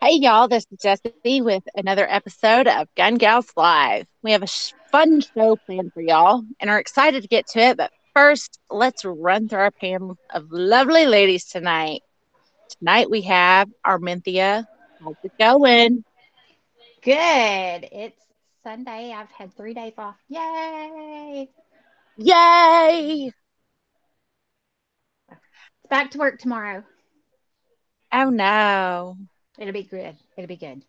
Hey y'all, this is Jessie with another episode of Gun Gals Live. We have a fun show planned for y'all and are excited to get to it. But first, let's run through our panel of lovely ladies tonight. Tonight we have Arminthia. How's it going? Good. It's Sunday. I've had 3 days off. Yay. Yay! It's back to work tomorrow. Oh no. It'll be good. It'll be good.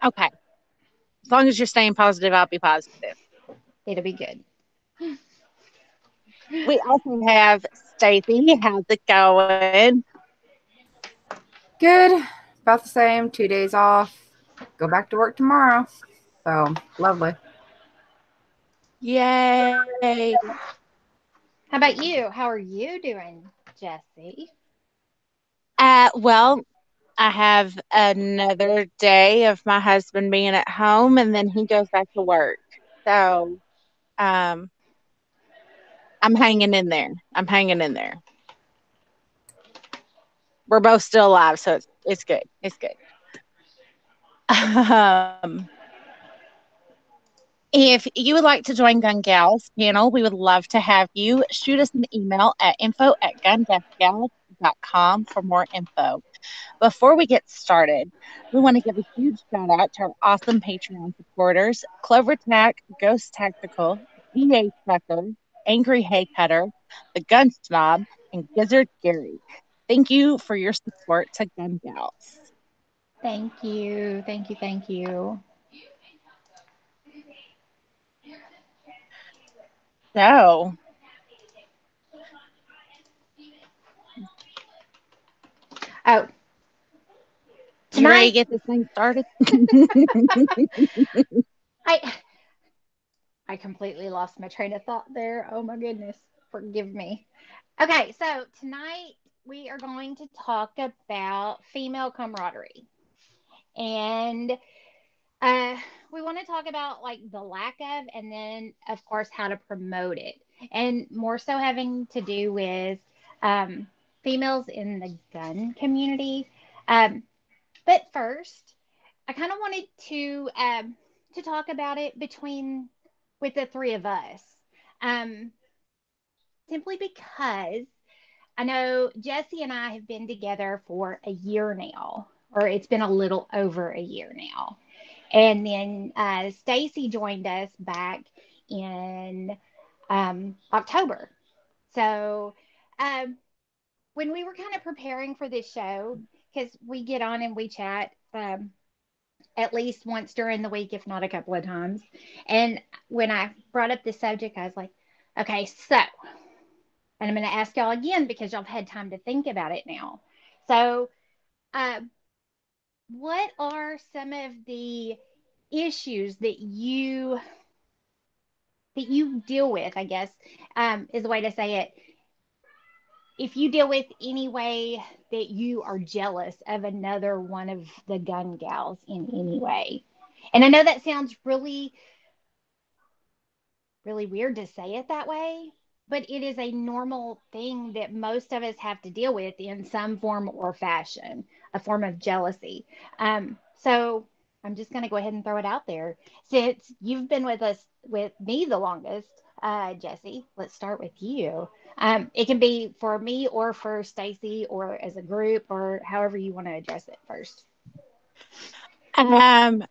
Okay. As long as you're staying positive, I'll be positive. It'll be good. We also have Stacey. How's it going? Good. About the same. 2 days off. Go back to work tomorrow. So lovely. Yay. How about you? How are you doing, Jessie? Well, I have another day of my husband being at home and then he goes back to work. So, um, I'm hanging in there. I'm hanging in there. We're both still alive, so it's good. It's good. Um, if you would like to join Gun Gals panel, we would love to have you. Shoot us an email at info@gundeathgals.com for more info. Before we get started, we want to give a huge shout out to our awesome Patreon supporters Clover Tack, Ghost Tactical, DA Trucker, Angry Hay Cutter, The Gun Snob, and Gizzard Gary. Thank you for your support to Gun Gals. Thank you. Thank you. Thank you. So, Oh, you ready to tonight get this thing started? I I completely lost my train of thought there. Oh my goodness. Forgive me. Okay, so tonight we are going to talk about female camaraderie. And Uh, we want to talk about like the lack of, and then of course how to promote it, and more so having to do with um, females in the gun community. Um, but first, I kind of wanted to talk about it between with the three of us, um, simply because I know Jesse and I have been together for a year now, or it's been a little over a year now. And then Stacy joined us back in October. So um, when we were kind of preparing for this show, because we get on and we chat at least once during the week, if not a couple of times. And when I brought up this subject, I was like, okay, so, and I'm going to ask y'all again because y'all have had time to think about it now. So, uh, what are some of the issues that you deal with, I guess, is the way to say it. If you deal with any way that you are jealous of another one of the gun gals in any way. And I know that sounds really, really weird to say it that way, but it is a normal thing that most of us have to deal with in some form or fashion, a form of jealousy. So I'm just going to go ahead and throw it out there. Since you've been with us, with me the longest, Jesse, let's start with you. It can be for me or for Stacy or as a group or however you want to address it first. um,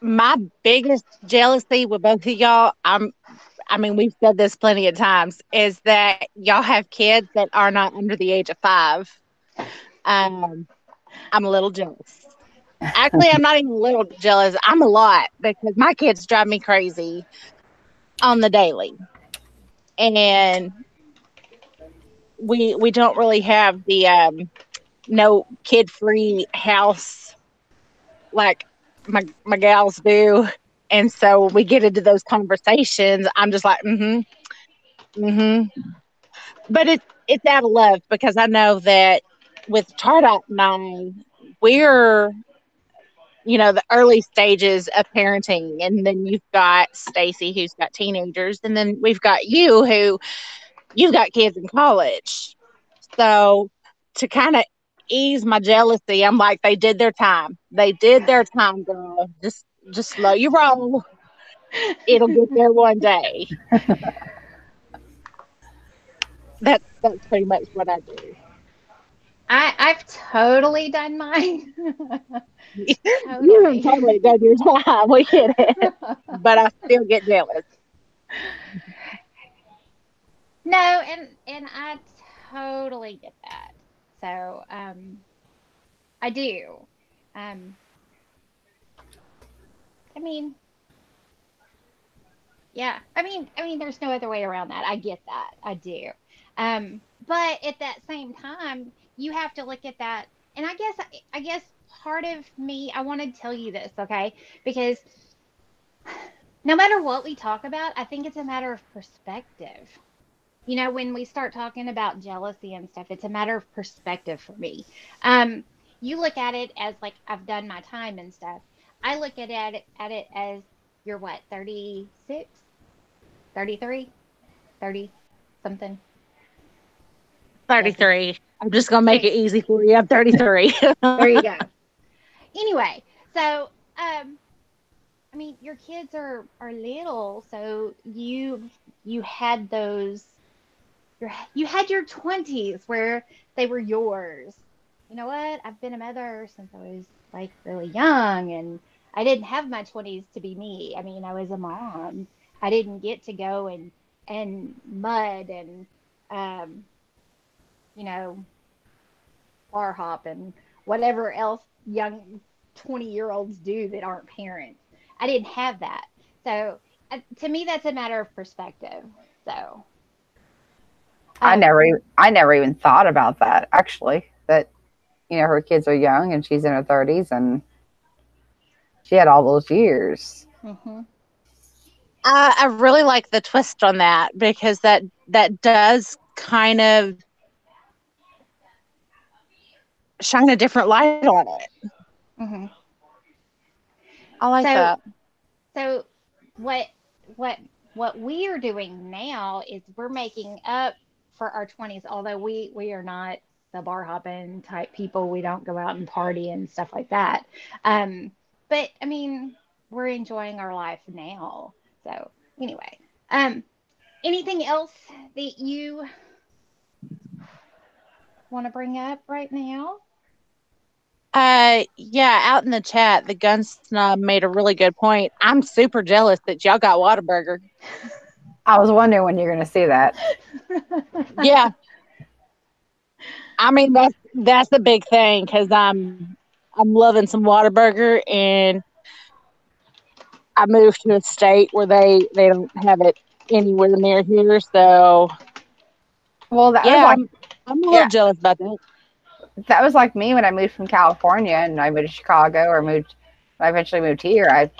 my biggest jealousy with both of y'all, I mean, we've said this plenty of times, is that y'all have kids that are not under the age of 5. Um, I'm a little jealous. Actually, I'm not even a little jealous. I'm a lot because my kids drive me crazy on the daily. And we don't really have the no kid free house like my gals do. And so when we get into those conversations, I'm just like, mm-hmm. But it's out of love because I know that with Tardot and I, we're the early stages of parenting, and then you've got Stacy who's got teenagers, and then we've got you who you've got kids in college. So to kind of ease my jealousy, I'm like, they did their time. They did their time, girl. Just slow your roll. It'll get there one day. That's pretty much what I do. I've totally done mine. You have Totally. totally done your time. We get it. But I still get jealous. No, and I totally get that. So, I do. Um, I mean, yeah. I mean, there's no other way around that. I get that. I do. But at that same time, you have to look at that. And I guess part of me, I want to tell you this, okay? Because no matter what we talk about, I think it's a matter of perspective. When we start talking about jealousy and stuff, it's a matter of perspective for me. Um, you look at it as like I've done my time and stuff. I look at it as you're what, 36, 33, 30 something, Jesse. 33. I'm just gonna make There, it easy for you. I'm 33. there you go. Anyway, so I mean, your kids are little, so you had those you had your 20s where they were yours. You know what? I've been a mother since I was like really young, and I didn't have my 20s to be me. I mean, I was a mom. I didn't get to go and mud and um, you know, bar hop and whatever else young 20-year-olds do that aren't parents. I didn't have that. So to me, that's a matter of perspective. So, um, I never even thought about that actually. That her kids are young and she's in her 30s and she had all those years. mhm. I really like the twist on that because that does kind of shine a different light on it. Hmm. I like So, that. so what what what we are doing now is we're making up for our 20s, although we are not the bar hopping type people. We don't go out and party and stuff like that. Um, but I mean, we're enjoying our life now. So anyway, um, anything else that you want to bring up right now? Yeah, out in the chat, the gun snub made a really good point. I'm super jealous that y'all got Whataburger. I was wondering when you're going to see that. Yeah, I mean that's the big thing because I'm loving some Whataburger, and I moved to a state where they don't have it anywhere near here. So Well, that was yeah, like, I'm a little yeah, jealous about that. that was like me when I moved from California and I moved to Chicago or moved. I eventually moved here. I,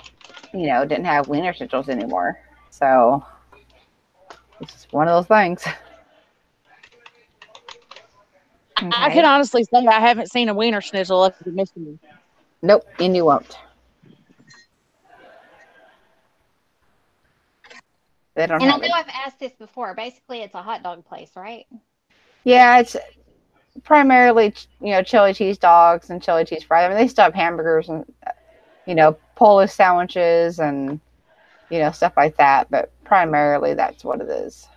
didn't have wiener schnitzel anymore. So it's one of those things. I can Okay. honestly say I haven't seen a wiener schnitzel up in Michigan. Nope, and you won't. They don't And I have know it. I've asked this before. Basically, it's a hot dog place, right? Yeah, it's primarily chili cheese dogs and chili cheese fries. I mean, they still have hamburgers and Polish sandwiches and stuff like that, but primarily that's what it is.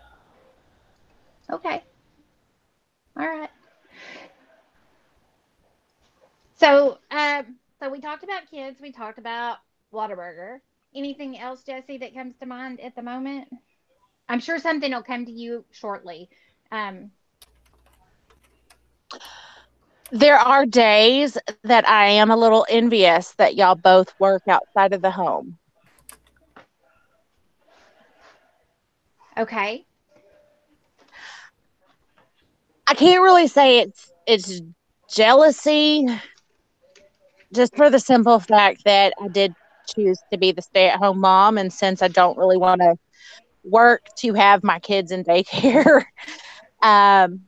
Okay. All right. So we talked about kids. We talked about Whataburger. Anything else, Jesse, that comes to mind at the moment? I'm sure something will come to you shortly. Um, There are days that I am a little envious that y'all both work outside of the home. okay. I can't really say it's jealousy, just for the simple fact that I did choose to be the stay-at-home mom, and since I don't really want to work to have my kids in daycare, um,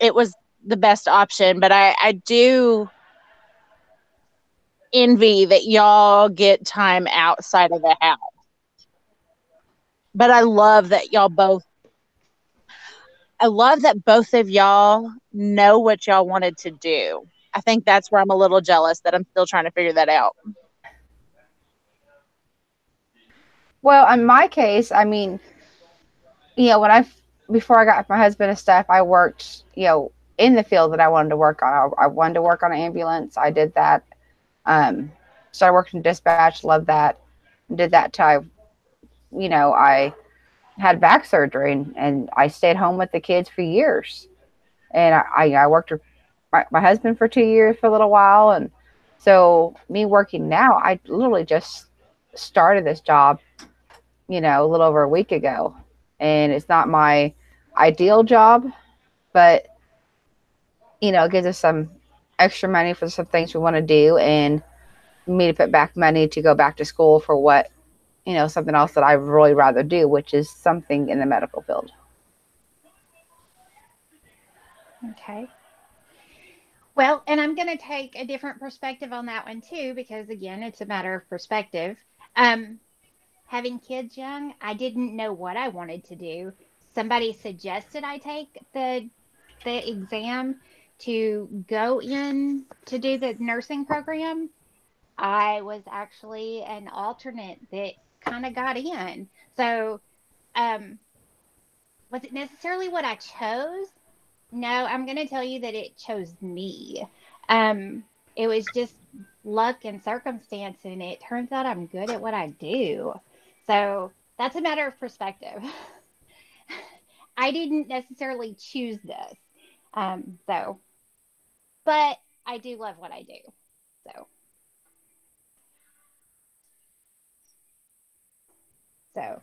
it was the best option. But I do envy that y'all get time outside of the house. But I love that y'all both I love that both of y'all know what y'all wanted to do. I think that's where I'm a little jealous that I'm still trying to figure that out. Well, in my case, I mean, before I got my husband and stuff, I worked, in the field that I wanted to work on. I wanted to work on an ambulance. I did that. Started working dispatch, loved that. Did that till I had back surgery, and I stayed home with the kids for years. And I worked with my husband for 2 years for a little while. And so me working now, I literally just started this job, a little over a week ago. And it's not my ideal job, but, it gives us some extra money for some things we want to do, and me to put back money to go back to school for what, something else that I'd really rather do, which is something in the medical field. Okay. Well, and I'm going to take a different perspective on that one too, because again, it's a matter of perspective. Having kids young, I didn't know what I wanted to do. Somebody suggested I take the exam to go in to do the nursing program. I was actually an alternate that kind of got in. So, was it necessarily what I chose? No, I'm going to tell you that it chose me. It was just luck and circumstance, and it turns out I'm good at what I do. So that's a matter of perspective. I didn't necessarily choose this. So, but I do love what I do. So,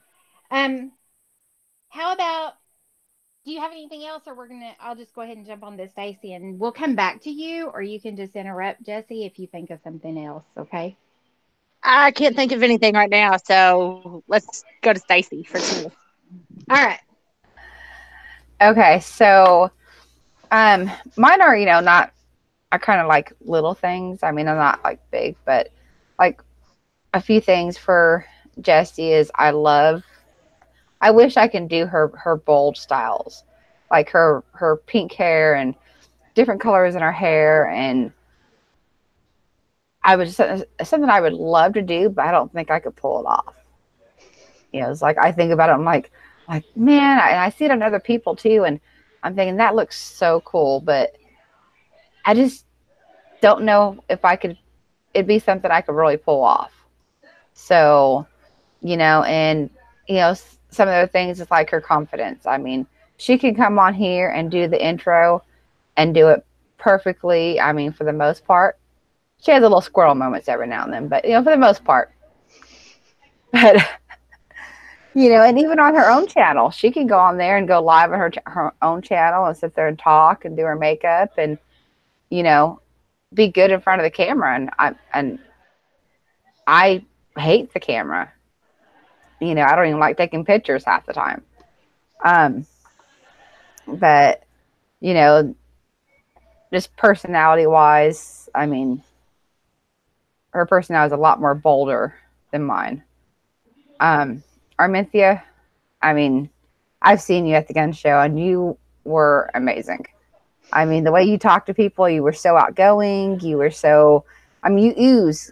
how about, do you have anything else, or I'll just go ahead and jump on this, Stacey, and we'll come back to you, or you can just interrupt, Jessie, if you think of something else. Okay. I can't think of anything right now, so let's go to Stacey for two. All right. Okay, so mine are, not, I kind of like little things. I mean, I'm not like big, but like a few things for Jessie is I wish I can do her bold styles, like her pink hair and different colors in her hair. And I was something I would love to do, but I don't think I could pull it off. It's like I think about it, I'm like man, and I see it on other people too, and I'm thinking that looks so cool, but I just don't know if it'd be something I could really pull off. So, and some of the things is like her confidence. I mean, she can come on here and do the intro and do it perfectly. I mean, for the most part, she has a little squirrel moments every now and then, but for the most part. But and even on her own channel, she can go on there and go live on her own channel and sit there and talk and do her makeup and be good in front of the camera. And I hate the camera. I don't even like taking pictures half the time. But just personality wise, I mean, her personality is a lot more bolder than mine. Armintha, I mean, I've seen you at the gun show and you were amazing. I mean, the way you talk to people, you were so outgoing. You were so, I mean, you ooze,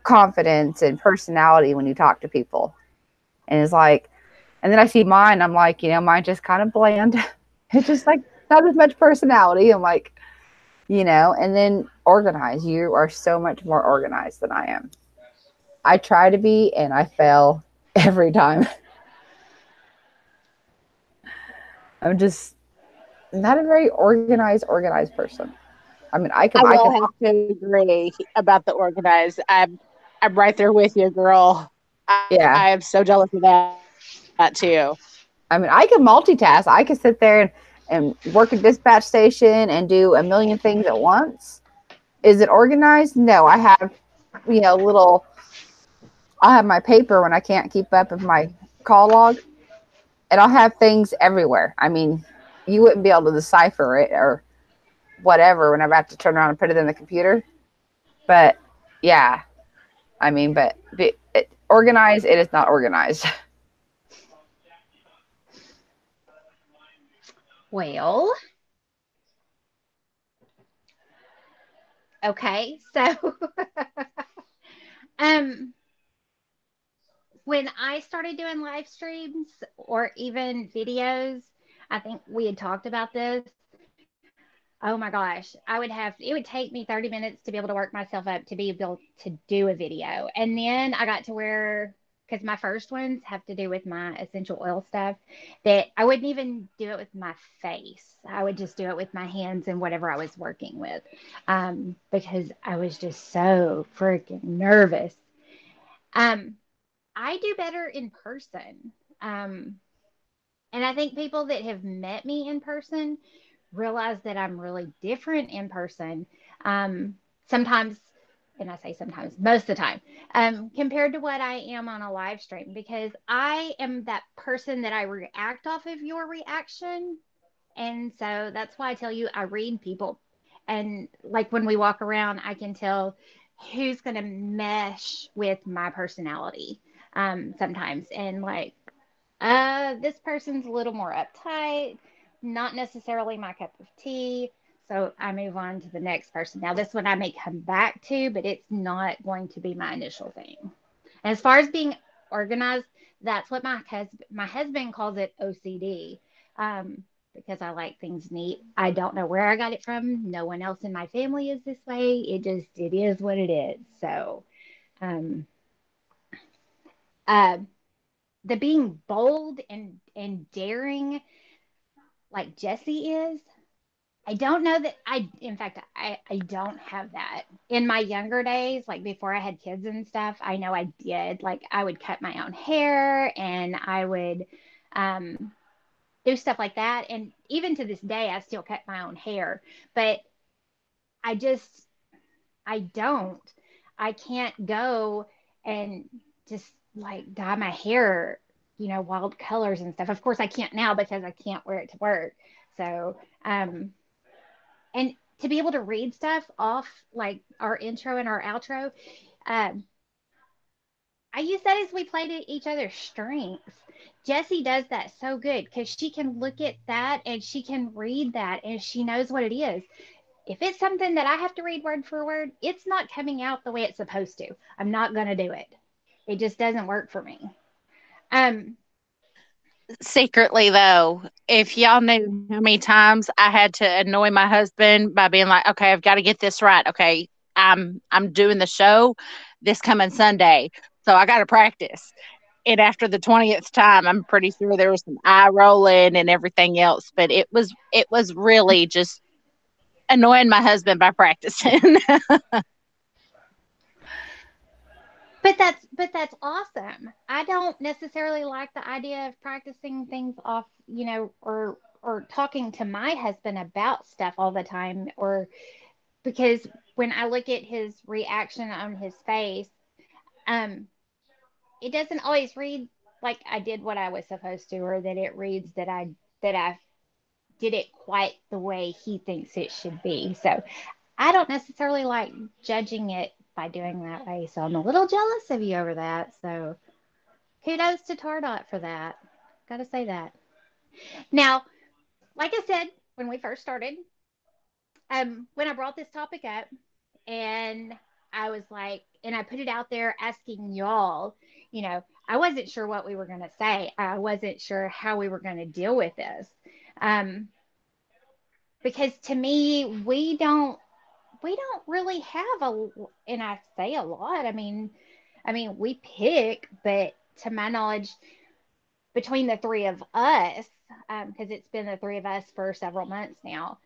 confidence and personality when you talk to people. And it's like, and then I see mine, I'm like, mine just kind of bland. It's just like not as much personality. I'm like, and then organized. You are so much more organized than I am. I try to be, and I fail every time. I'm just not a very organized person. I mean, I will have to agree about the organized. I'm right there with you, girl. Yeah. I am so jealous of that too. I mean, I can multitask. I can sit there and work a dispatch station and do a million things at once. Is it organized? No, I have, I'll have my paper when I can't keep up with my call log, and I'll have things everywhere. I mean, you wouldn't be able to decipher it or whatever when I'm about to turn around and put it in the computer. But yeah, I mean, but organized, it is not organized. Well, okay. So, um, when I started doing live streams or even videos, I think we had talked about this. Oh my gosh, it would take me 30 minutes to be able to work myself up to be able to do a video. And then I got to where, because my first ones have to do with my essential oil stuff, that I wouldn't even do it with my face. I would just do it with my hands and whatever I was working with, because I was just so freaking nervous. Um, I do better in person. And I think people that have met me in person realize that I'm really different in person. Sometimes, and I say sometimes, most of the time, compared to what I am on a live stream, because I am that person that I react off of your reaction. And so that's why I tell you, I read people. And like when we walk around, I can tell who's going to mesh with my personality sometimes. And like, this person's a little more uptight, not necessarily my cup of tea. So I move on to the next person. Now, this one I may come back to, but it's not going to be my initial thing. And as far as being organized, that's what my husband calls it OCD, because I like things neat. I don't know where I got it from. No one else in my family is this way. It is what it is. So, um, uh, the being bold and daring like Jessie is, I don't know that in fact, I don't have that. In my younger days, like before I had kids and stuff, I know I did. Like I would cut my own hair and I would um, do stuff like that. And even to this day, I still cut my own hair, but I just, I don't. I can't go and just like dye my hair, wild colors and stuff. Of course, I can't now because I can't wear it to work. So, and to be able to read stuff off like our intro and our outro, um, I use that as we play to each other's strengths. Jessie does that so good because she can look at that and she can read that and she knows what it is. If it's something that I have to read word for word, it's not coming out the way it's supposed to. I'm not going to do it. It just doesn't work for me. Um, Secretly, though, if y'all knew how many times I had to annoy my husband by being like, "Okay, I've got to get this right. Okay, I'm doing the show this coming Sunday, so I got to practice." And after the 20th time, I'm pretty sure there was some eye rolling and everything else. But it was really just annoying my husband by practicing. but that's awesome. I don't necessarily like the idea of practicing things off, or talking to my husband about stuff all the time, or because when I look at his reaction on his face, um, it doesn't always read like I did what I was supposed to, or that it reads that I did it quite the way he thinks it should be. So I don't necessarily like judging it by doing that way. So I'm a little jealous of you over that. So kudos to Tardot for that. Gotta say that. Now, like I said, when we first started, when I brought this topic up and I was like, and I put it out there asking y'all, I wasn't sure what we were going to say. I wasn't sure how we were going to deal with this. Um, because to me, we don't really have and I say a lot. I mean, we pick, but to my knowledge, between the three of us, because it's been the three of us for several months now,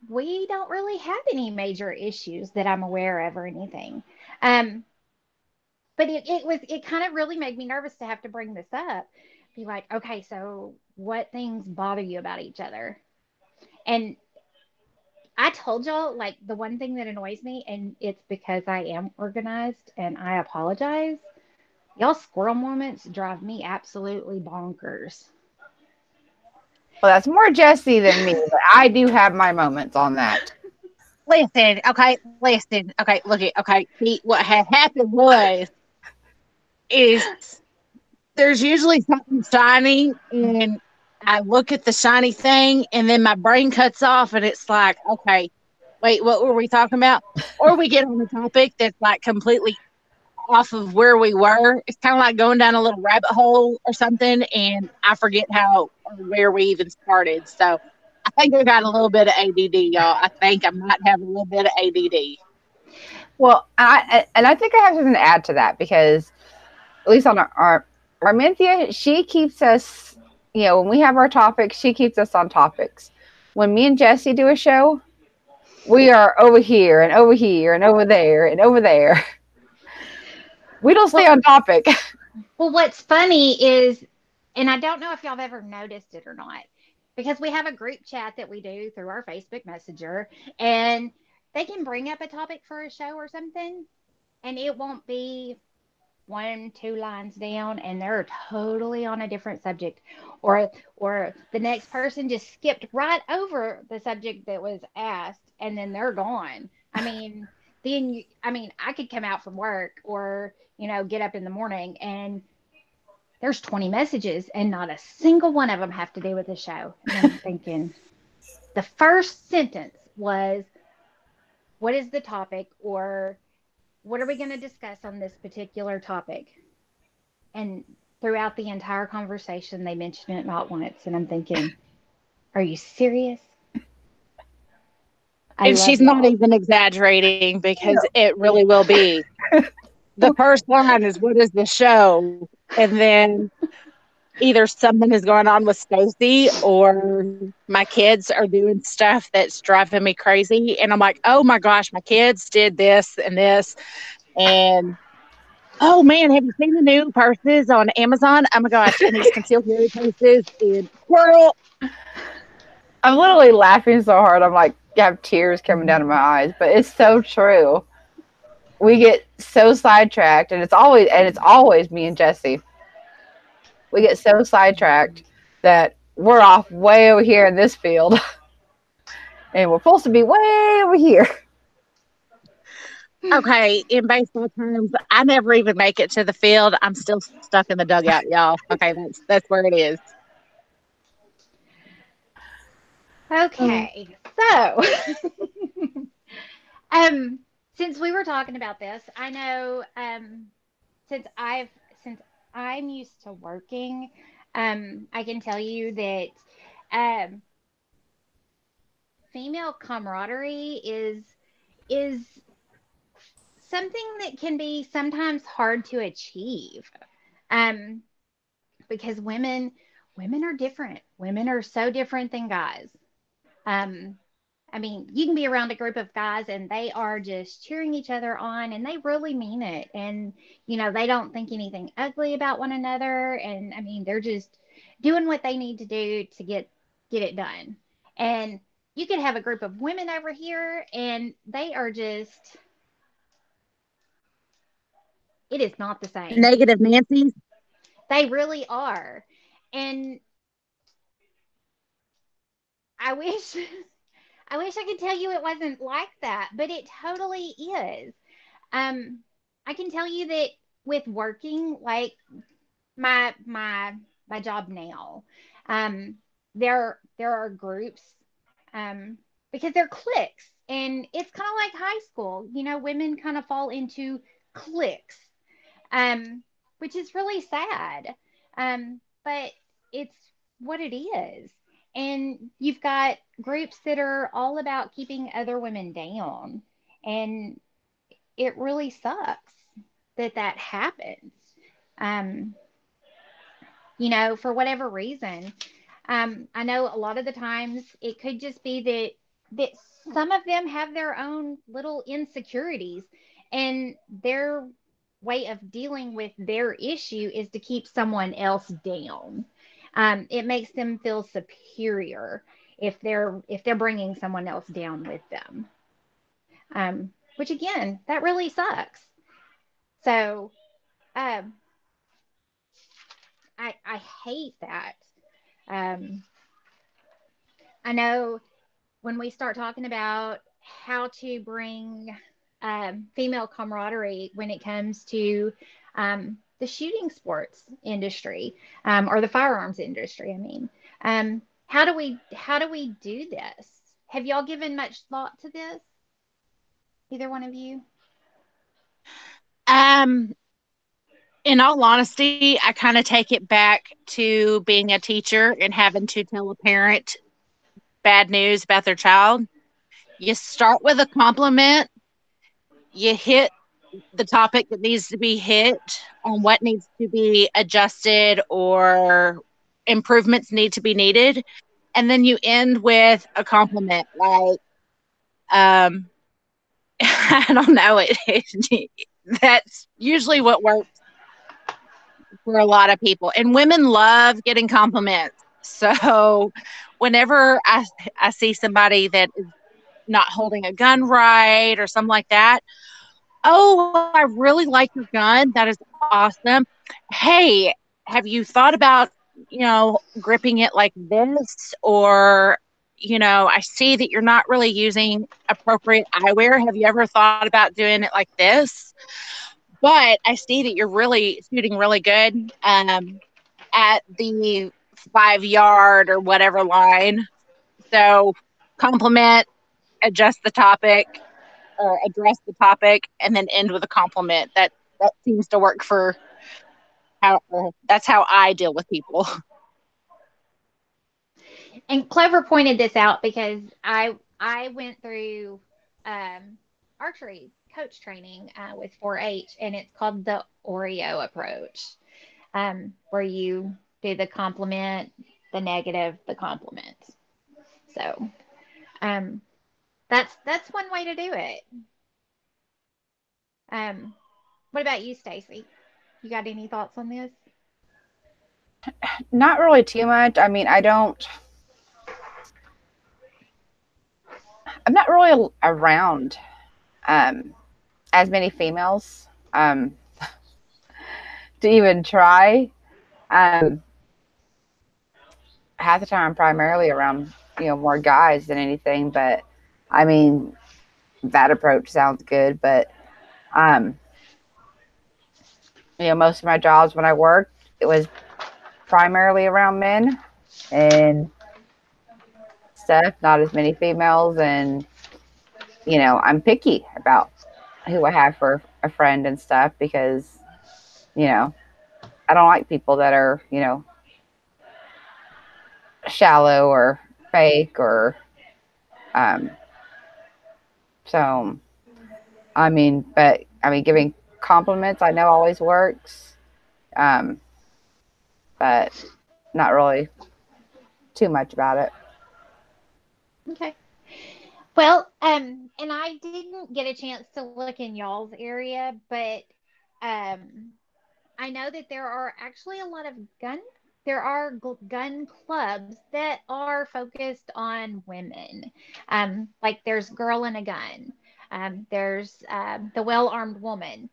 we don't really have any major issues that I'm aware of or anything. Um, but it kind of really made me nervous to have to bring this up. Be like, okay, so what things bother you about each other? And I told y'all, like, the one thing that annoys me, and it's because I am organized and I apologize. Y'all squirrel moments drive me absolutely bonkers. Well, that's more Jessie than me, but I do have my moments on that. Listen, okay, listen, okay, look at, okay. See, what had happened is there's usually something shiny, and I look at the shiny thing and then my brain cuts off and it's like, okay, wait, what were we talking about? Or we get on a topic that's like completely off of where we were. It's kind of like going down a little rabbit hole or something, and I forget how or where we even started. So I think I got a little bit of ADD, y'all. I think I might have a little bit of ADD. Well, I think I have something to add to that because at least on our Armintha, she keeps us, when we have our topics, she keeps us on topics. When me and Jessie do a show, we are over here and over here and over there and over there. We don't stay on topic. Well, what's funny is, and I don't know if y'all have ever noticed it or not, because we have a group chat that we do through our Facebook Messenger, and they can bring up a topic for a show or something, and it won't be 1, 2 lines down, and they're totally on a different subject, or the next person just skipped right over the subject that was asked, and then they're gone. I mean, I could come out from work or get up in the morning and there's 20 messages and not a single one of them have to do with the show. And I'm thinking, the first sentence was, what is the topic, or what are we going to discuss on this particular topic? And throughout the entire conversation, they mentioned it not once. And I'm thinking, are you serious? And she's not even exaggerating because it really will be. The first line is, what is the show? And then either something is going on with Stacey or my kids are doing stuff that's driving me crazy. And I'm like, oh my gosh, my kids did this and this. And oh man, have you seen the new purses on Amazon? Oh my gosh. And these concealed carry purses and squirrel. I'm literally laughing so hard. I'm like, I have tears coming down to my eyes, but it's so true. We get so sidetracked, and it's always me and Jessie. We get so sidetracked that we're off way over here in this field, and we're supposed to be way over here. Okay, in baseball terms, I never even make it to the field. I'm still stuck in the dugout, y'all. Okay, that's where it is. Okay, so since we were talking about this, I know since I'm used to working, I can tell you that female camaraderie is something that can be sometimes hard to achieve. Um, because women are different. Women are so different than guys. Um, I mean, you can be around a group of guys and they are just cheering each other on and they really mean it. And, they don't think anything ugly about one another. And I mean, they're just doing what they need to do to get it done. And you could have a group of women over here and they are just, it is not the same. Negative Nancy's. They really are. And I wish I could tell you it wasn't like that, but it totally is. I can tell you that with working, like my job now, there are groups, because they're cliques, and it's kind of like high school. Women kind of fall into cliques, which is really sad. But it's what it is. And you've got groups that are all about keeping other women down. And it really sucks that happens. Um, for whatever reason. I know a lot of the times it could just be that some of them have their own little insecurities, and their way of dealing with their issue is to keep someone else down. It makes them feel superior if they're bringing someone else down with them. Which again, that really sucks. So, um, I hate that. Um, I know when we start talking about how to bring female camaraderie when it comes to the shooting sports industry, or the firearms industry, I mean, How do we do this? Have y'all given much thought to this? Either one of you? Um, in all honesty, I kind of take it back to being a teacher and having to tell a parent bad news about their child. You start with a compliment, you hit the topic that needs to be hit on what needs to be adjusted or improvements need to be needed. And then you end with a compliment like, um, I don't know, that's usually what works for a lot of people. And women love getting compliments. So whenever I see somebody that is not holding a gun right or something like that, oh, I really like your gun. That is awesome. Hey, have you thought about, gripping it like this? Or, I see that you're not really using appropriate eyewear. Have you ever thought about doing it like this? But I see that you're really shooting really good at the 5 yard or whatever line. So compliment, adjust the topic, or address the topic, and then end with a compliment. That seems to work for that's how I deal with people. And Clover pointed this out because I went through archery coach training with 4-H, and it's called the Oreo approach, where you do the compliment, the negative, the compliment. So that's one way to do it. What about you, Stacey? You got any thoughts on this? Not really too much. I mean, I'm not really around as many females to even try. Um, Half the time, I'm primarily around more guys than anything. But I mean, that approach sounds good. But um, most of my jobs when I worked, it was primarily around men and stuff, not as many females. And I'm picky about who I have for a friend and stuff because I don't like people that are shallow or fake or um so but giving compliments I know always works, um but not really too much about it. Okay. Well, and I didn't get a chance to look in y'all's area, but um, I know that there are actually a lot of gun clubs that are focused on women. Like there's Girl in a Gun. There's the Well Armed Woman.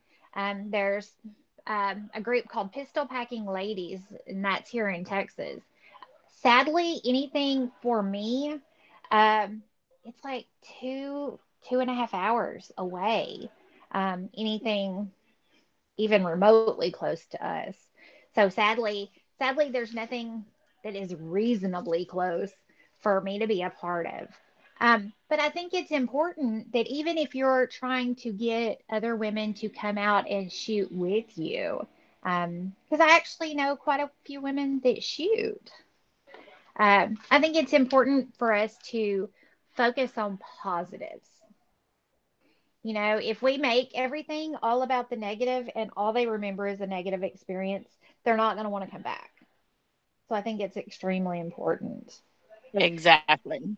There's a group called Pistol Packing Ladies, and that's here in Texas. Sadly, anything for me, um, it's like 2.5 hours away. Anything even remotely close to us. So sadly, there's nothing that is reasonably close for me to be a part of. But I think it's important that even if you're trying to get other women to come out and shoot with you, because I actually know quite a few women that shoot. I think it's important for us to focus on positives. If we make everything all about the negative and all they remember is a negative experience, they're not going to want to come back. So I think it's extremely important. Exactly.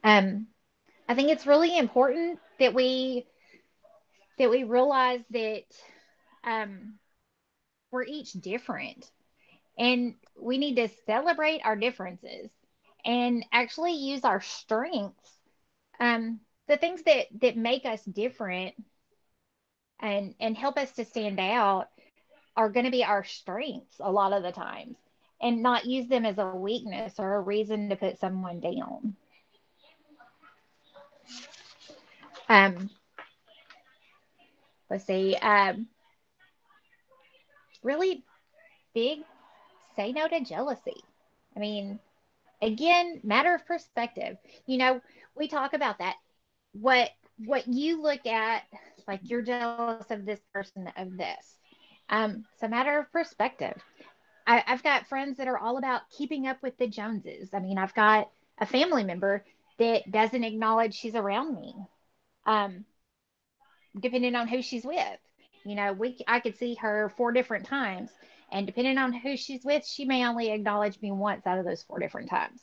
Um, I think it's really important that we realize that um, we're each different, and we need to celebrate our differences and actually use our strengths. The things that make us different and help us to stand out are going to be our strengths a lot of the times, and not use them as a weakness or a reason to put someone down. Um, let's see. Really big, say no to jealousy. I mean, again, matter of perspective. You know, we talk about that. What what you look at, like you're jealous of this person of this. It's a matter of perspective. I've got friends that are all about keeping up with the Joneses. I mean, I've got a family member that doesn't acknowledge she's around me, um, depending on who she's with. You know, I could see her 4 different times, and depending on who she's with, she may only acknowledge me once out of those 4 different times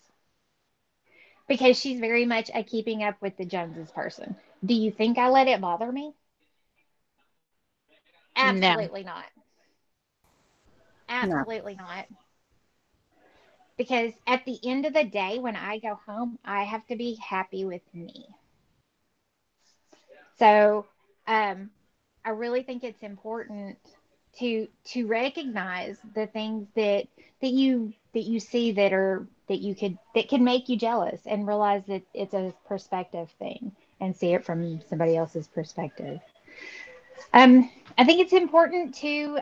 because she's very much a keeping up with the Joneses person. Do you think I let it bother me? No. Absolutely not. No. Absolutely not. Because at the end of the day, when I go home, I have to be happy with me. So, I really think it's important to recognize the things that you see that can make you jealous, and realize that it's a perspective thing, and see it from somebody else's perspective. I think it's important to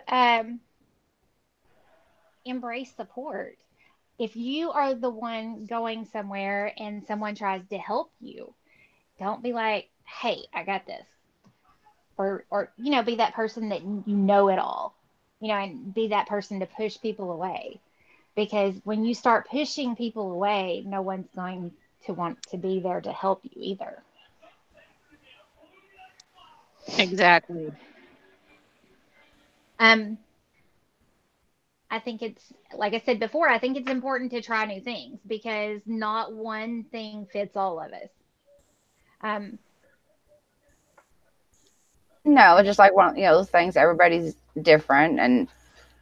embrace support. If you are the one going somewhere and someone tries to help you, don't be like, "Hey, I got this," or be that person that you know it all, and be that person to push people away. Because when you start pushing people away, no one's going to want to be there to help you either. Exactly. Um, I think it's like I said before, I think it's important to try new things because not one thing fits all of us. Um, No, it's just like one, those things. Everybody's different, and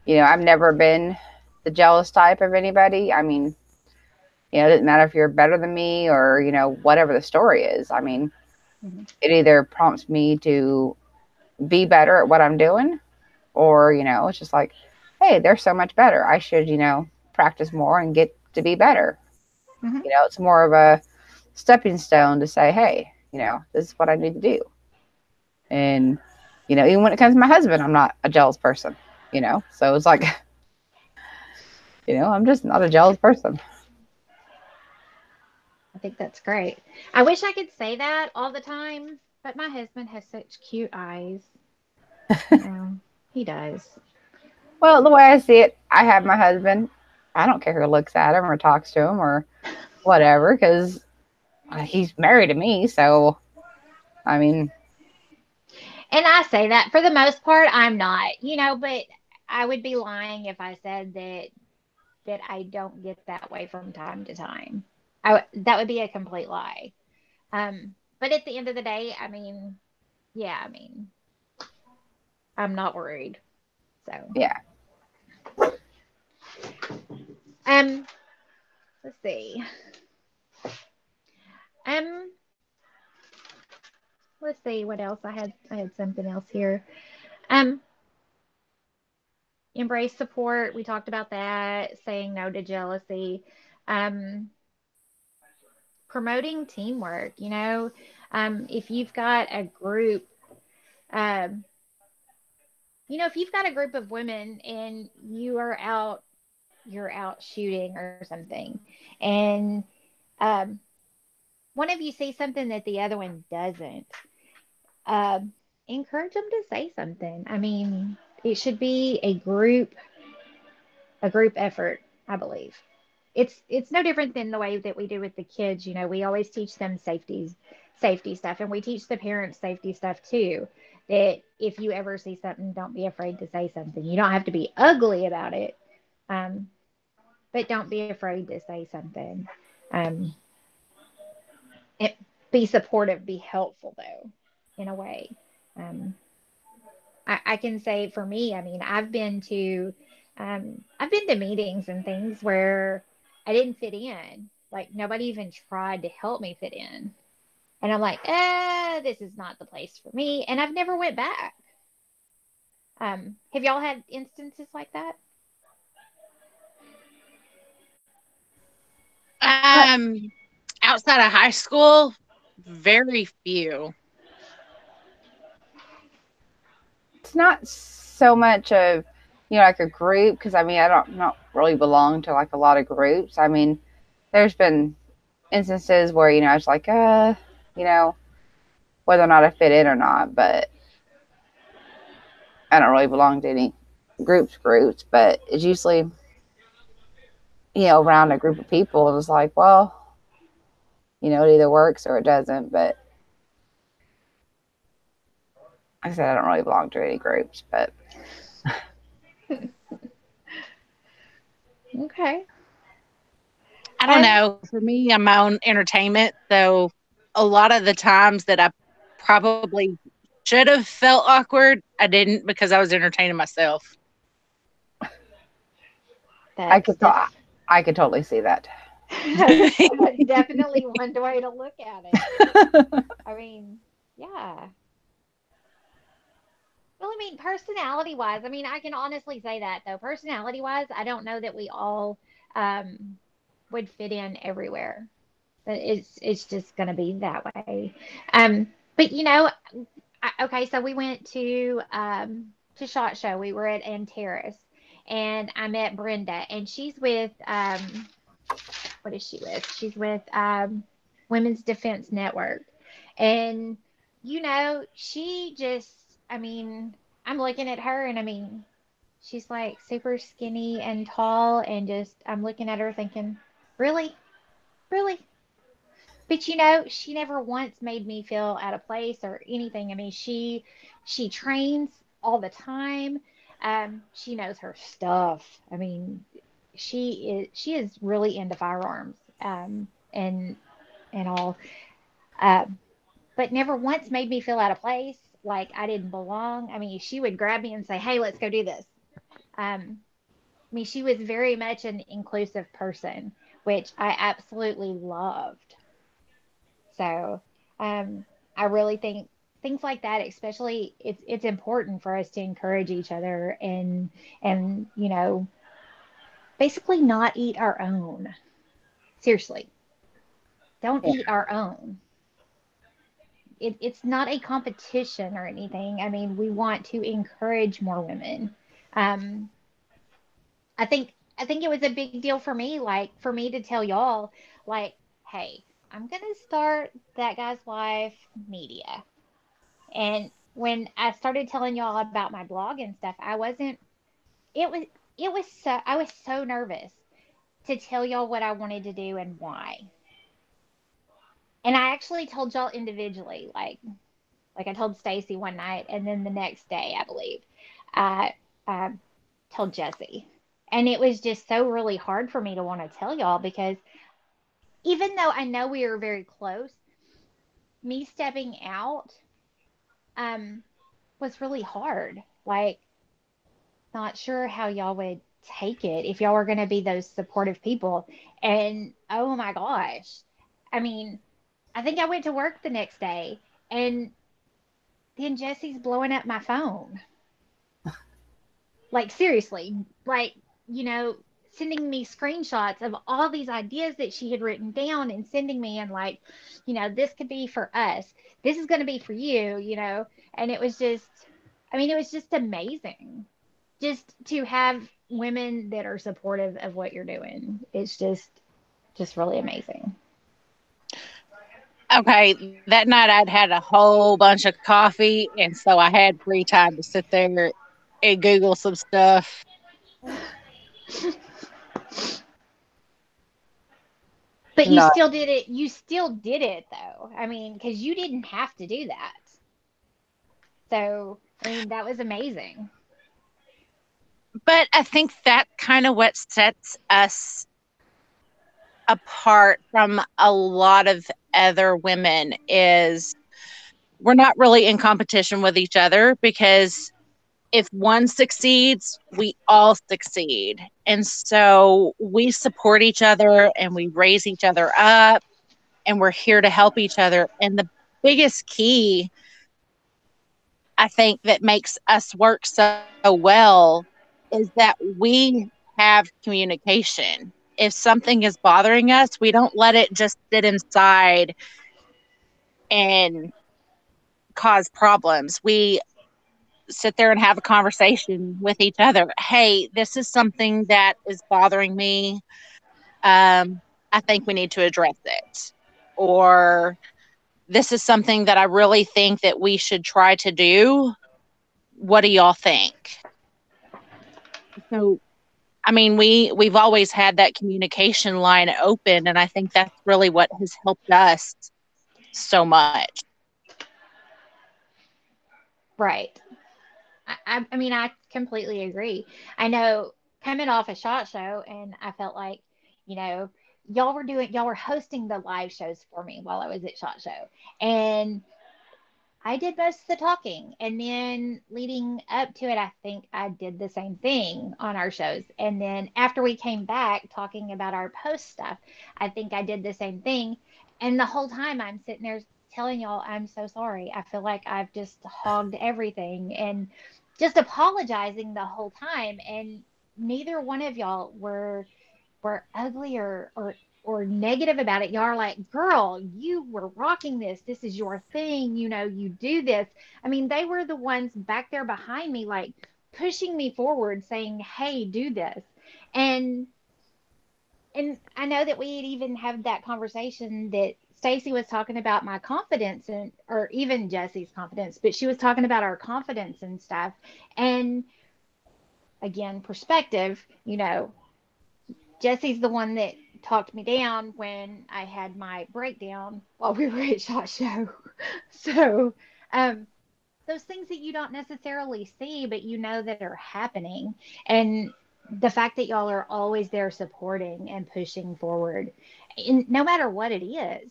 I've never been the jealous type of anybody. I mean, it doesn't matter if you're better than me or whatever the story is. I mean, mhm, it either prompts me to be better at what I'm doing, or it's just like, hey, they're so much better. I should practice more and get to be better. mhm. It's more of a stepping stone to say, hey, this is what I need to do. And even when it comes to my husband, I'm not a jealous person. So it's like, I'm just not a jealous person. I think that's great. I wish I could say that all the time, but my husband has such cute eyes. He does. Well, the way I see it, I have my husband. I don't care who looks at him or talks to him or whatever, because he's married to me. So, I mean, And I say that for the most part, I'm not, but I would be lying if I said that I don't get that way from time to time. That would be a complete lie. But at the end of the day, I mean, yeah, I mean, I'm not worried. So, yeah. um, let's see. Um, let's see what else I had something else here. Um, embrace support. We talked about that. Saying no to jealousy. Um, promoting teamwork. If you've got a group, um, if you've got a group of women and you're out shooting or something, and um, one of you sees something that the other one doesn't, um, encourage them to say something. I mean, it should be a group effort, I believe. It's no different than the way that we do with the kids. We always teach them safety stuff, and we teach the parents safety stuff too. That if you ever see something, don't be afraid to say something. You don't have to be ugly about it, um, but don't be afraid to say something. Um, it, be supportive, be helpful though, in a way. Um, I can say for me, I mean, I've been to meetings and things where I didn't fit in. Like nobody even tried to help me fit in. And I'm like, this is not the place for me. And I've never went back. Have y'all had instances like that? Um, outside of high school, very few. It's not so much of, like a group, because I mean, I don't not really belong to like a lot of groups. I mean, there's been instances where, I was like, whether or not I fit in or not, but I don't really belong to any groups, but it's usually, around a group of people. And it's like, well, it either works or it doesn't. But like I said, I don't really belong to any groups, but. Okay. I don't know. For me, I'm my own entertainment. So a lot of the times that I probably should have felt awkward, I didn't, because I was entertaining myself. I could totally see that. That's definitely one way to look at it. I mean, yeah. Well, I mean, personality wise, I mean, I can honestly say that though. Personality wise, I don't know that we all would fit in everywhere. But it's just gonna be that way. But okay, so we went to SHOT Show. We were at Antares, and I met Brenda, and she's with what is she with? She's with Women's Defense Network, and she just, I mean, I'm looking at her, and I mean, she's like super skinny and tall, and just I'm looking at her thinking, really, really. But she never once made me feel out of place or anything. I mean, she trains all the time. She knows her stuff. I mean, she is really into firearms. And all. Uh, but never once made me feel out of place, like I didn't belong. I mean, she would grab me and say, "Hey, let's go do this." I mean, she was very much an inclusive person, which I absolutely loved. So, I really think things like that, especially, it's important for us to encourage each other and basically not eat our own. Seriously, don't eat our own. It's not a competition or anything. I mean, we want to encourage more women. Um, I think it was a big deal for me, like for me to tell y'all, like, hey, I'm gonna start That Guy's Wife Media. And when I started telling y'all about my blog and stuff, it was I was so nervous to tell y'all what I wanted to do and why. And I actually told y'all individually, like I told Stacey one night, and then the next day, I believe, I told Jessie. And it was just so really hard for me to want to tell y'all, because even though I know we are very close, me stepping out um was really hard. Like, not sure how y'all would take it if y'all were going to be those supportive people. And oh my gosh, I mean, I think I went to work the next day, and then Jesse's blowing up my phone. Like, seriously, like, sending me screenshots of all these ideas that she had written down and sending me, and like, this could be for us. This is going to be for you. And it was just, I mean, it was just amazing just to have women that are supportive of what you're doing. It's just really amazing. Okay, that night I'd had a whole bunch of coffee, and so I had free time to sit there and Google some stuff. But you still did it. You still did it, though. I mean, because you didn't have to do that. So, I mean, that was amazing. But I think that's kind of what sets us apart from a lot of other women, is we're not really in competition with each other, because if one succeeds, we all succeed. And so we support each other and we raise each other up, and we're here to help each other. And the biggest key, I think, that makes us work so well is that we have communication. If something is bothering us, we don't let it just sit inside and cause problems. We sit there and have a conversation with each other. Hey, this is something that is bothering me. I think we need to address it. Or this is something that I really think that we should try to do. What do y'all think? So, I mean, we've always had that communication line open, and I think that's really what has helped us so much. Right. I mean, I completely agree. I know coming off a SHOT Show, and I felt like, you know, y'all were hosting the live shows for me while I was at SHOT Show. And I did most of the talking. And then leading up to it, I think I did the same thing on our shows. And then after we came back talking about our post stuff, I think I did the same thing. And the whole time I'm sitting there telling y'all, I'm so sorry. I feel like I've just hogged everything and just apologizing the whole time. And neither one of y'all were ugly or negative about it. Y'all are like, girl, you were rocking this. This is your thing. You know, you do this. I mean, they were the ones back there behind me, like pushing me forward, saying, hey, do this. And and I know that we had even had that conversation that Stacey was talking about my confidence and or even Jesse's confidence, but she was talking about our confidence and stuff. And again, perspective, you know, Jesse's the one that talked me down when I had my breakdown while we were at SHOT Show. So, um, those things that you don't necessarily see, but you know that are happening. And the fact that y'all are always there supporting and pushing forward, and no matter what it is,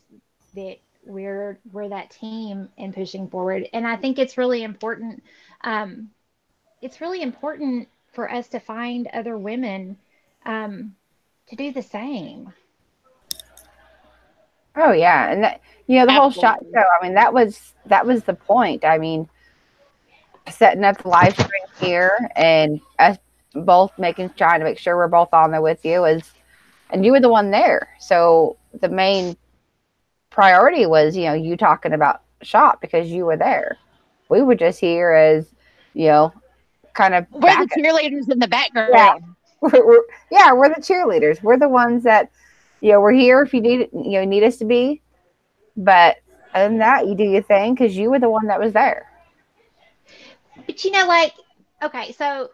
that we're that team and pushing forward. And I think it's really important. Um, it's really important for us to find other women to do the same. Oh yeah, and that, you know, the whole SHOT Absolutely. Show. I mean, that was the point. I mean, setting up the live stream here and us both trying to make sure we're both on there with you is, and you were the one there. So the main priority was, you know, you talking about SHOT because you were there. We were just here as, you know, kind of We're the back. cheerleaders in the Yeah, background. yeah, we're the cheerleaders. We're the ones that, you know, we're here if you need us to be. But other than that, you do your thing because you were the one that was there. But you know, like, okay, so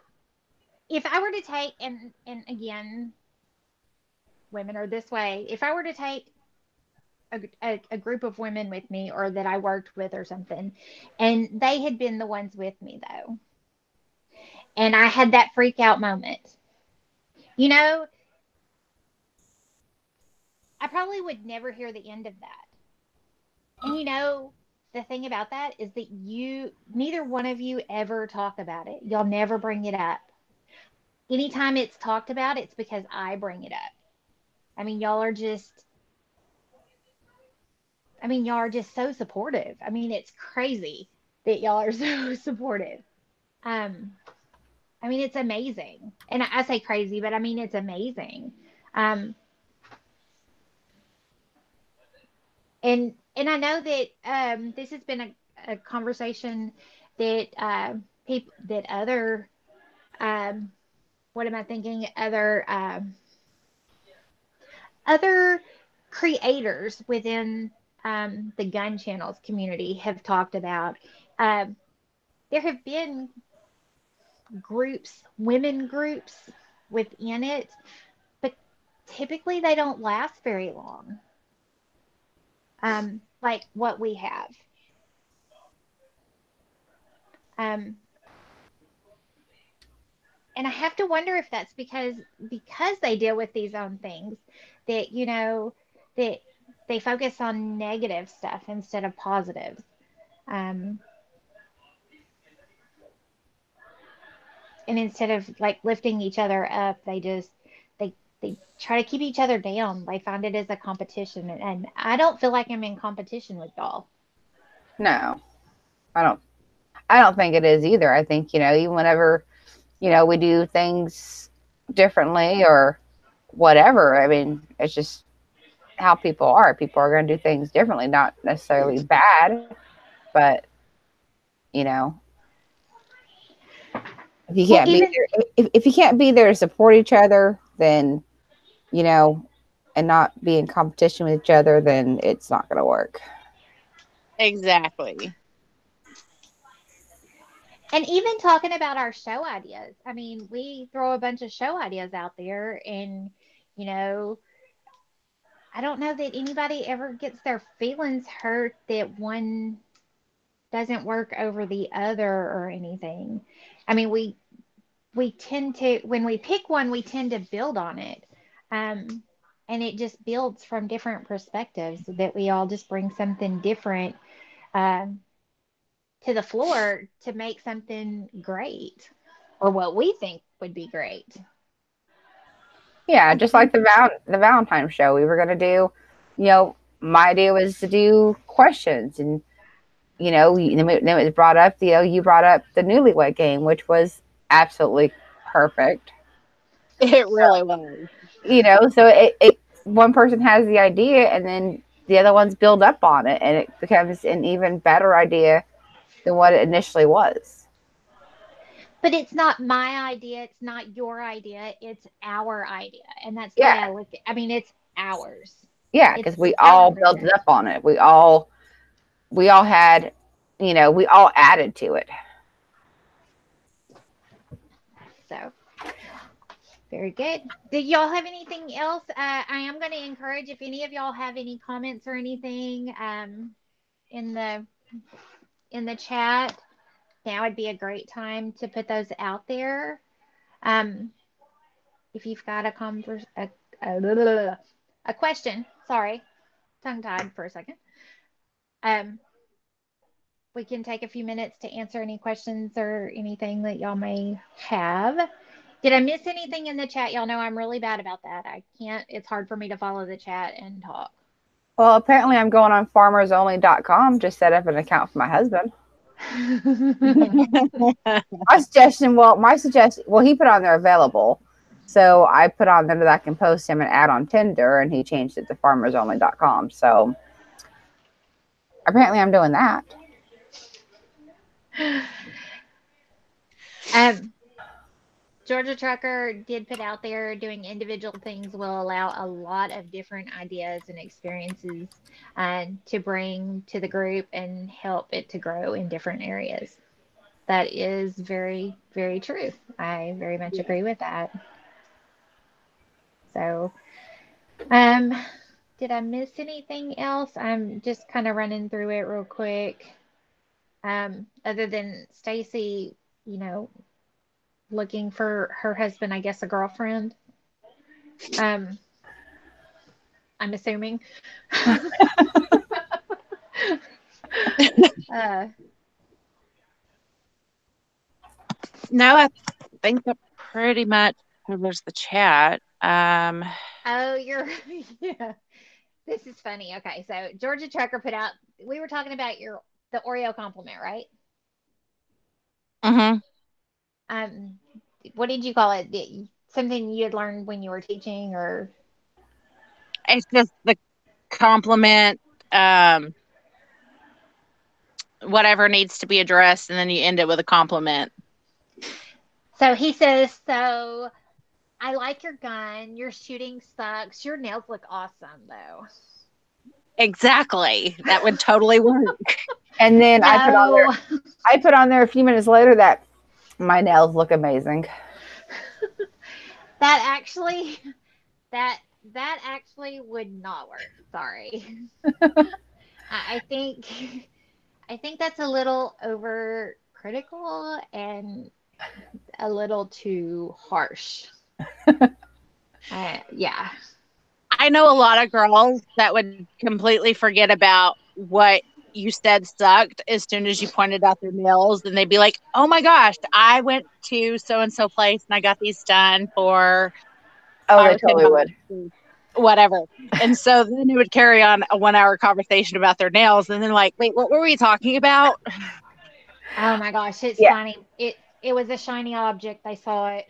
if I were to take and again, women are this way. If I were to take a group of women with me or that I worked with or something, and they had been the ones with me though, and I had that freak out moment, you know, I probably would never hear the end of that. And you know, the thing about that is that neither one of you ever talk about it. Y'all never bring it up. Anytime it's talked about, it's because I bring it up. I mean, y'all are just so supportive. I mean, it's crazy that y'all are so supportive. Um, I mean, it's amazing. And I say crazy, but I mean, it's amazing. Um, and I know that this has been a conversation that people that other um, what am I thinking? Other creators within the gun channels community have talked about. Um, there have been groups, women groups within it, but typically they don't last very long. Like what we have. Um, and I have to wonder if that's because they deal with these own things that that they focus on negative stuff instead of positive. Um, and instead of like lifting each other up, they try to keep each other down. They find it as a competition, and I don't feel like I'm in competition with y'all. No, I don't. I don't think it is either. I think, you know, even whenever, you know, we do things differently or whatever. I mean, it's just how people are. People are going to do things differently, not necessarily bad, but, you know, If you Well, can't be even there, if you can't be there to support each other, then you know, and not be in competition with each other, then it's not going to work. Exactly. and even talking about our show ideas. I mean, we throw a bunch of show ideas out there, and you know, I don't know that anybody ever gets their feelings hurt that one doesn't work over the other or anything. I mean, we tend to, when we pick one, we tend to build on it. Um, and it just builds from different perspectives that we all just bring something different um, to the floor to make something great or what we think would be great. Yeah, just like the Valentine's show, we were going to do. My idea was to do questions, and then it was brought up. You brought up the Newlywed Game, which was absolutely perfect. It really was. So it one person has the idea, and then the other ones build up on it, and it becomes an even better idea than what it initially was. But it's not my idea, it's not your idea, it's our idea. And that's the way Yeah, I look at it. I mean, it's ours. yeah, It's because we all built it 100%. up on it. We all had, we all added to it. So very good. Do y'all have anything else? I am going to encourage if any of y'all have any comments or anything in the chat. Now would be a great time to put those out there. Um, if you've got a question, sorry, tongue tied for a second. We can take a few minutes to answer any questions or anything that y'all may have. Did I miss anything in the chat? Y'all know I'm really bad about that. I can't, it's hard for me to follow the chat and talk. Well, apparently I'm going on farmersonly.com, just set up an account for my husband. My suggestion, well, he put on there available. So I put on there that I can post him an ad on Tinder, and he changed it to farmersonly.com. So apparently I'm doing that. Georgia Trucker did put out there doing individual things will allow a lot of different ideas and experiences to bring to the group and help it to grow in different areas. That is very, very true. I very much agree with that. So, did I miss anything else? I'm just kind of running through it real quick. Other than Stacey, looking for her husband, I guess a girlfriend. I'm assuming. No, I think that pretty much covers the chat. Oh, yeah. This is funny. Okay, so Georgia Trucker put out. We were talking about the Oreo compliment, right? Mm-hmm. What did you call it? Something you had learned when you were teaching, or? It's just the compliment, whatever needs to be addressed, and then you end it with a compliment. So he says, so I like your gun. Your shooting sucks. Your nails look awesome, though. Exactly. That would totally work. And then I put on there a few minutes later that my nails look amazing. That actually would not work. Sorry. I think that's a little overcritical and a little too harsh. Yeah. I know a lot of girls that would completely forget about what you said sucked as soon as you pointed out their nails, and they'd be like, oh my gosh, I went to so-and-so place and I got these done for they totally would. Whatever. And so then it would carry on a 1-hour conversation about their nails, and then like, wait, what were we talking about? Oh my gosh, it's funny. It was a shiny object. I saw it.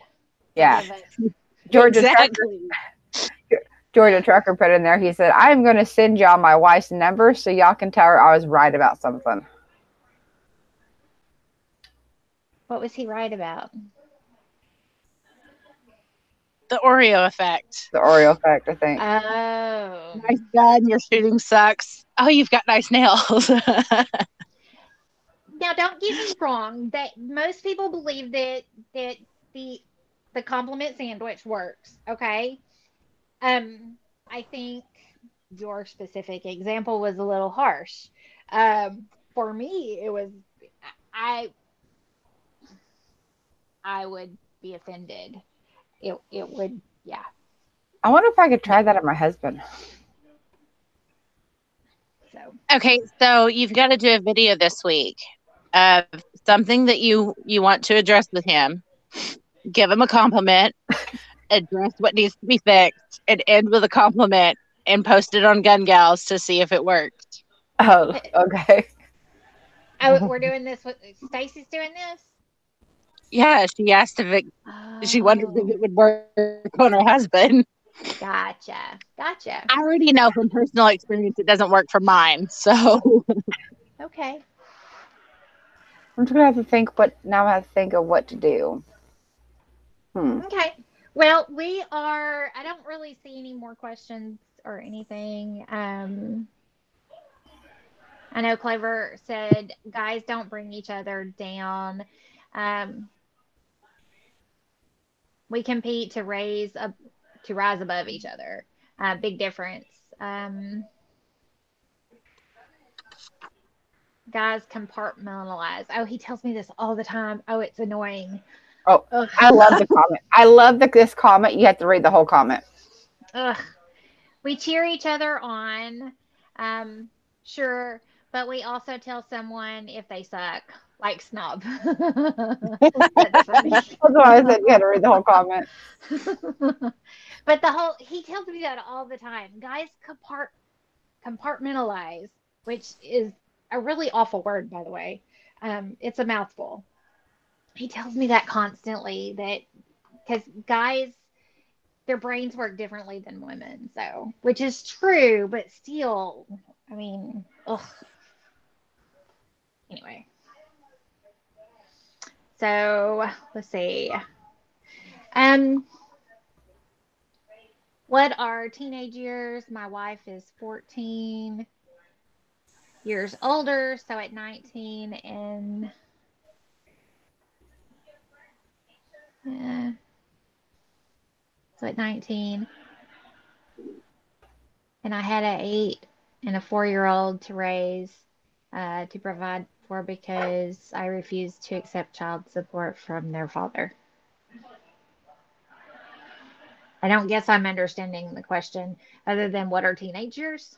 Yeah. Georgia Trucker put in there, he said, I'm going to send y'all my wife's number so y'all can tell her I was right about something. What was he right about? The Oreo effect. The Oreo effect, I think. Oh. Nice gun, your shooting sucks. Oh, you've got nice nails. Now, don't get me wrong. That most people believe that the the compliment sandwich works. Okay. I think your specific example was a little harsh. For me, it was I I would be offended. It would, yeah. I wonder if I could try that on my husband. So Okay, so you've got to do a video this week of something that you want to address with him. Give him a compliment, address what needs to be fixed, and end with a compliment and post it on Gun Gals to see if it works. Oh, okay. oh, we're doing this with Stacey's doing this. Yeah, she asked if it. She wondered if it would work on her husband. Gotcha. I already know from personal experience it doesn't work for mine. So Okay. I'm just gonna have to think now I have to think of what to do. Okay. Well, I don't really see any more questions or anything. I know Clover said, guys, don't bring each other down. We compete to rise above each other. Big difference. Guys compartmentalize. Oh, he tells me this all the time. Oh, it's annoying. Oh, Ugh. I love the comment. I love this comment. You have to read the whole comment. Ugh. We cheer each other on, sure, but we also tell someone if they suck, like snub. That's funny. That's why I said you had to read the whole comment. But he tells me that all the time. Guys compartmentalize, which is a really awful word, by the way. It's a mouthful. He tells me that constantly, that because guys, their brains work differently than women, so, which is true, but still, I mean, ugh. Anyway, so let's see. What are teenage years? My wife is 14 years older, so at 19 and so at 19, and I had an 8 and a 4-year-old to raise, to provide for, because I refused to accept child support from their father. I don't guess I'm understanding the question, other than what are teenagers?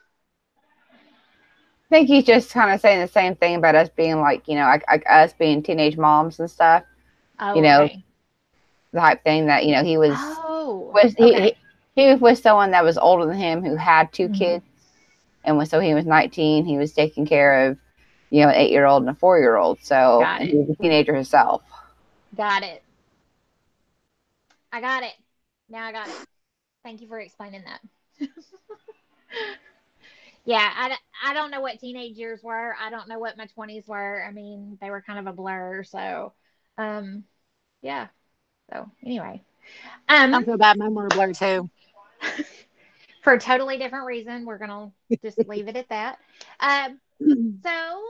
I think he's just kind of saying the same thing about us being like, like us being teenage moms and stuff. Oh, Okay. The type thing that, he was. Oh, okay. He was with someone that was older than him who had 2 kids. And so he was 19. He was taking care of, an 8-year-old and a 4-year-old. So he was a teenager himself. Got it. I got it. Now I got it. Thank you for explaining that. Yeah, I don't know what teenage years were. I don't know what my 20s were. I mean, they were kind of a blur. So, yeah. So anyway, I feel bad. Mine were a blur too. For a totally different reason, we're gonna just leave it at that. So,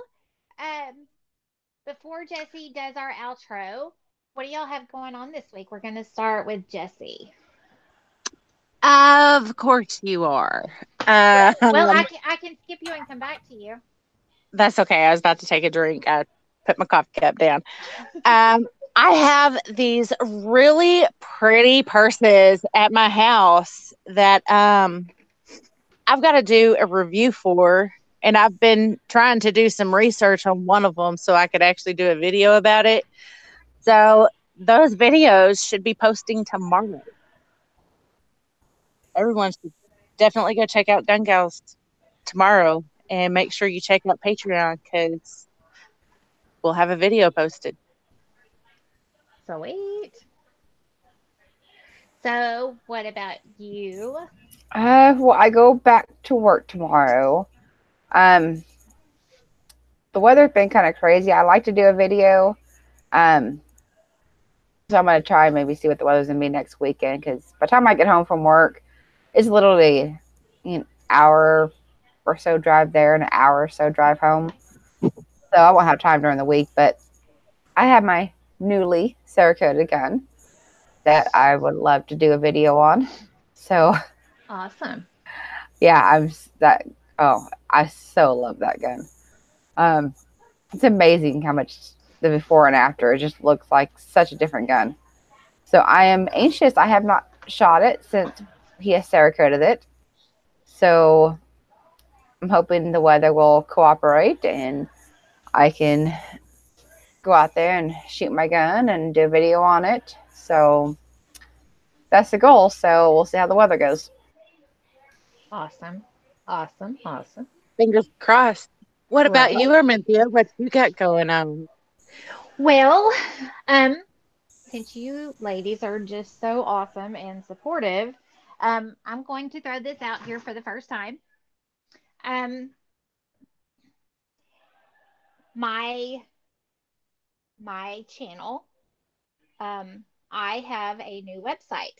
before Jessie does our outro, what do y'all have going on this week? We're gonna start with Jessie. Of course you are. Well, I can skip you and come back to you. That's okay. I was about to take a drink. I put my coffee cup down. I have these really pretty purses at my house that I've got to do a review for, and I've been trying to do some research on one of them so I could actually do a video about it. So those videos should be posting tomorrow. Everyone should definitely go check out Gun Gals tomorrow, and make sure you check out Patreon, because we'll have a video posted. Sweet. So, what about you? Well, I go back to work tomorrow. The weather's been kind of crazy. I like to do a video. Just So I'm going to try and maybe see what the weather's going to be next weekend, because by the time I get home from work, it's literally an hour or so drive there and an hour or so drive home. So I won't have time during the week, but I have my newly Cerakoted gun that I would love to do a video on. So Awesome. yeah, I so love that gun. It's amazing how much the before and after, it just looks like such a different gun. So I am anxious. I have not shot it since he has Cerakoted it. So I'm hoping the weather will cooperate and I can go out there and shoot my gun and do a video on it. So that's the goal. So we'll see how the weather goes. Awesome. Awesome. Awesome. Fingers crossed. What about Right. you, Armintha? What you got going on? Well, since you ladies are just so awesome and supportive, I'm going to throw this out here for the first time. My channel, I have a new website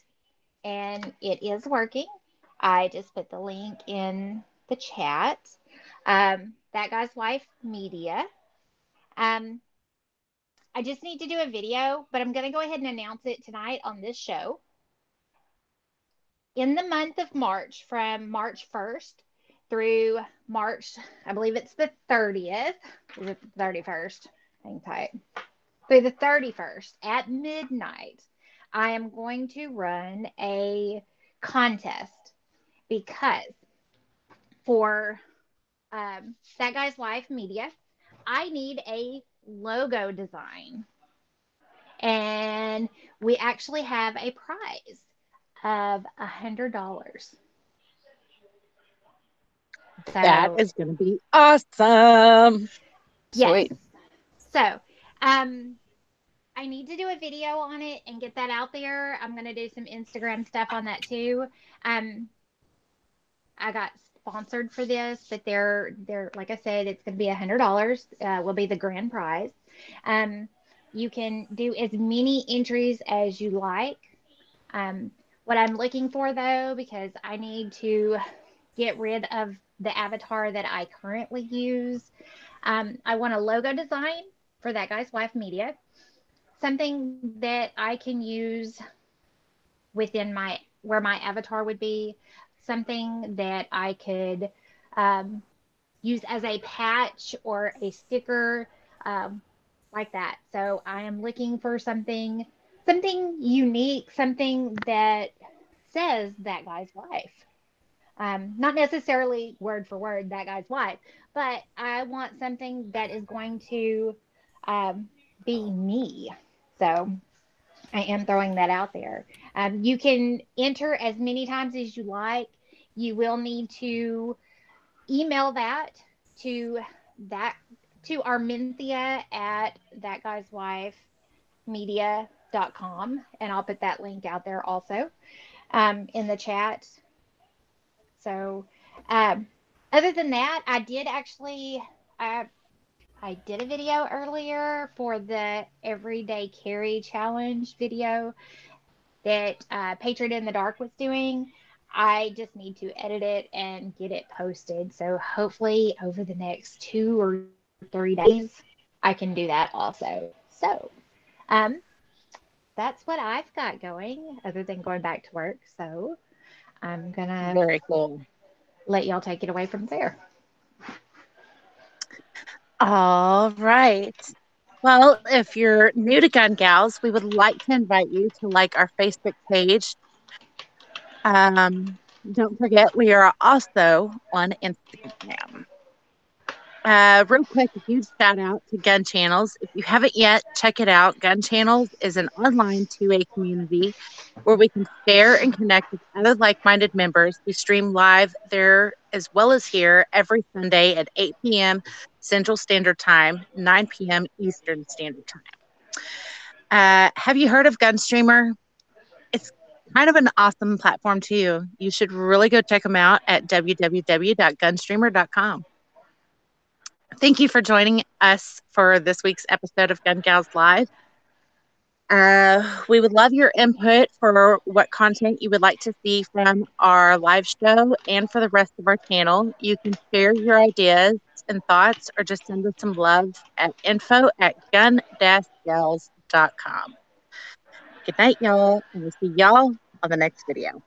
and it is working. I just put the link in the chat. That Guy's Wife Media. I just need to do a video, but I'm going to go ahead and announce it tonight on this show. In the month of March, from March 1st through March, I believe it's the 30th, is it the 31st? Hang tight. Through the 31st at midnight, I am going to run a contest because for That Guy's Wife Media, I need a logo design. And we actually have a prize of $100. That is going to be awesome. Yes. Sweet. So, I need to do a video on it and get that out there. I'm going to do some Instagram stuff on that too. I got sponsored for this, but they're like I said, it's going to be $100. Will be the grand prize. You can do as many entries as you like. What I'm looking for though, because I need to get rid of the avatar that I currently use. I want a logo design for That Guy's Wife Media, something that I can use within where my avatar would be, something that I could use as a patch or a sticker, like that. So I am looking for something unique, something that says That Guy's Wife. Not necessarily word for word That Guy's Wife, but I want something that is going to be me. So I am throwing that out there. You can enter as many times as you like. You will need to email that to Arminthia at thatguyswifemedia.com, and I'll put that link out there also in the chat. So other than that, I did a video earlier for the Everyday Carry Challenge video that Patriot in the Dark was doing. I just need to edit it and get it posted. So hopefully over the next 2 or 3 days, I can do that also. So that's what I've got going other than going back to work. So I'm going to Very cool. let y'all take it away from there. All right. Well, if you're new to Gun Gals, we would like to invite you to like our Facebook page. Don't forget, we are also on Instagram. Real quick, a huge shout out to Gun Channels. If you haven't yet, check it out. Gun Channels is an online 2A community where we can share and connect with other like-minded members. We stream live there as well as here every Sunday at 8 p.m. Central Standard Time, 9 p.m. Eastern Standard Time. Have you heard of Gunstreamer? It's kind of an awesome platform too. You should really go check them out at www.gunstreamer.com. Thank you for joining us for this week's episode of Gun Gals Live. We would love your input for what content you would like to see from our live show and for the rest of our channel. You can share your ideas and thoughts or just send us some love at info@gun-gals.com. Good night, y'all, and we'll see y'all on the next video.